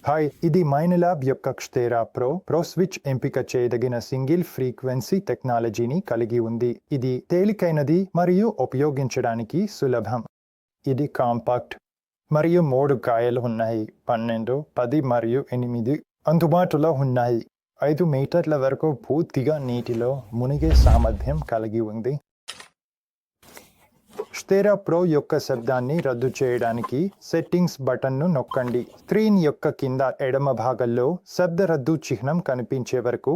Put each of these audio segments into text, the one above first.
Hi, ఇది మైనలాబ్ యొక్క క్షతేరా pro switch ఎంపిక చేయదగిన సింగిల్ ఫ్రీక్వెన్సీ టెక్నాలజీని కలిగి ఉంది. ఇది తేలికైనది మరియు ఉపయోగించడానికి సులభం. ఇది కాంపాక్ట్ మరియు 3 కాయలు ఉన్నాయి. 12, 10 మరియు 8 అందుబాటులో ఉన్నాయి. 5 మీటర్ల వరకు పూర్తిగా నీటిలో మునిగే సామర్థ్యం కలిగి ఉంది. క్షతేరా ప్రో యొక్క శబ్దాన్ని రద్దు చేయడానికి సెట్టింగ్స్ బటన్ను నొక్కండి. స్క్రీన్ యొక్క కింద ఎడమ భాగంలో శబ్ద రద్దు చిహ్నం కనిపించే వరకు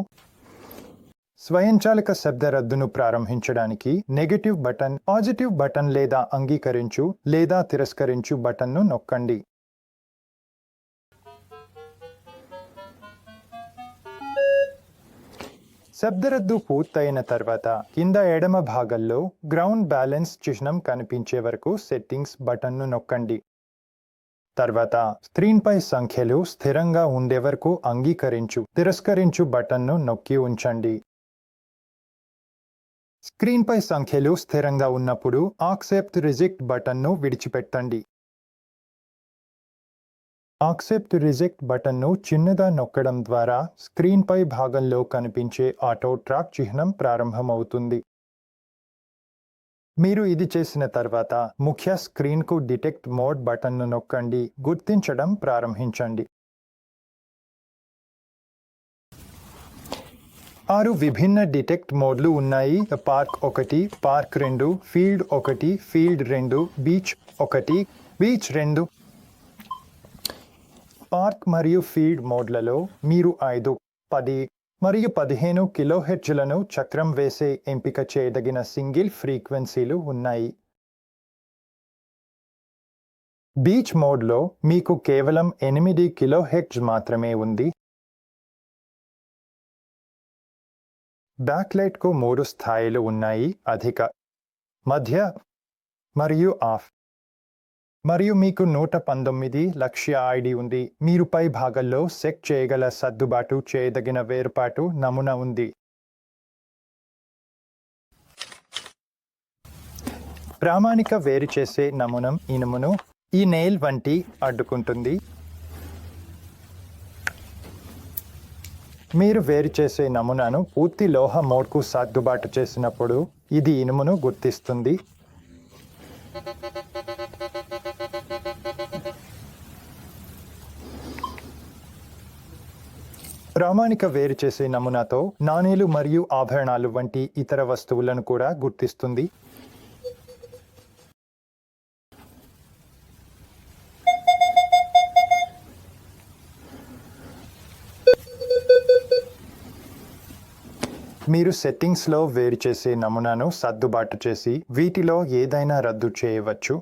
స్వయంచాలక శబ్ద రద్దును ప్రారంభించడానికి నెగెటివ్ బటన్, పాజిటివ్ బటన్ లేదా అంగీకరించు లేదా తిరస్కరించు బటన్ను నొక్కండి. శబ్దరద్దు పూర్తయిన తర్వాత కింద ఎడమ భాగంలో గ్రౌండ్ బ్యాలెన్స్ చిహ్నం కనిపించే వరకు సెట్టింగ్స్ బటన్ను నొక్కండి. తర్వాత స్క్రీన్పై సంఖ్యలు స్థిరంగా ఉండే వరకు అంగీకరించు, తిరస్కరించు బటన్ను నొక్కి ఉంచండి. స్క్రీన్పై సంఖ్యలు స్థిరంగా ఉన్నప్పుడు యాక్సెప్ట్ రిజెక్ట్ బటన్ను విడిచిపెట్టండి. యాక్సెప్ట్ రిజెక్ట్ బటన్ను చిన్నగా నొక్కడం ద్వారా స్క్రీన్పై భాగంలో కనిపించే ఆటో ట్రాక్ చిహ్నం ప్రారంభమవుతుంది. మీరు ఇది చేసిన తర్వాత ముఖ్య స్క్రీన్కు డిటెక్ట్ మోడ్ బటన్ను నొక్కండి. గుర్తించడం ప్రారంభించండి. 6 విభిన్న డిటెక్ట్ మోడ్లు ఉన్నాయి. Park 1, park 2, field 1, field 2, beach 1, beach 2. Park మరియు ఫీల్డ్ మోడ్లలో మీరు 5, 10 మరియు 15 కిలోహెర్ట్జ్లను చక్రం వేసే ఎంపిక చేయదగిన సింగిల్ ఫ్రీక్వెన్సీలు ఉన్నాయి. బీచ్ మోడ్లో మీకు కేవలం 8 కిలోహెర్ట్జ్ మాత్రమే ఉంది. బ్యాక్లైట్కు 3 స్థాయిలు ఉన్నాయి: అధిక, మధ్య మరియు ఆఫ్. మరియు మీకు 119 లక్ష్య ఐడి ఉంది. మీరు పై భాగంలో సెట్ చేయగల సర్దుబాటు చేయదగిన వేర్పాటు నమూనా ఉంది. ప్రామాణిక వేరుచేసే నమూనం ఇనుమును ఈ నెయిల్ వంటి అడ్డుకుంటుంది. మీరు వేరుచేసే నమూనాను పూర్తి లోహ మోడ్కు సర్దుబాటు చేసినప్పుడు ఇది ఇనుమును గుర్తిస్తుంది. ప్రామాణిక వేరుచేసే నమూనాతో నాణేలు మరియు ఆభరణాలు వంటి ఇతర వస్తువులను కూడా గుర్తిస్తుంది. మీరు సెట్టింగ్స్లో వేరుచేసే నమూనాను సర్దుబాటు చేసి వీటిలో ఏదైనా రద్దు చేయవచ్చు.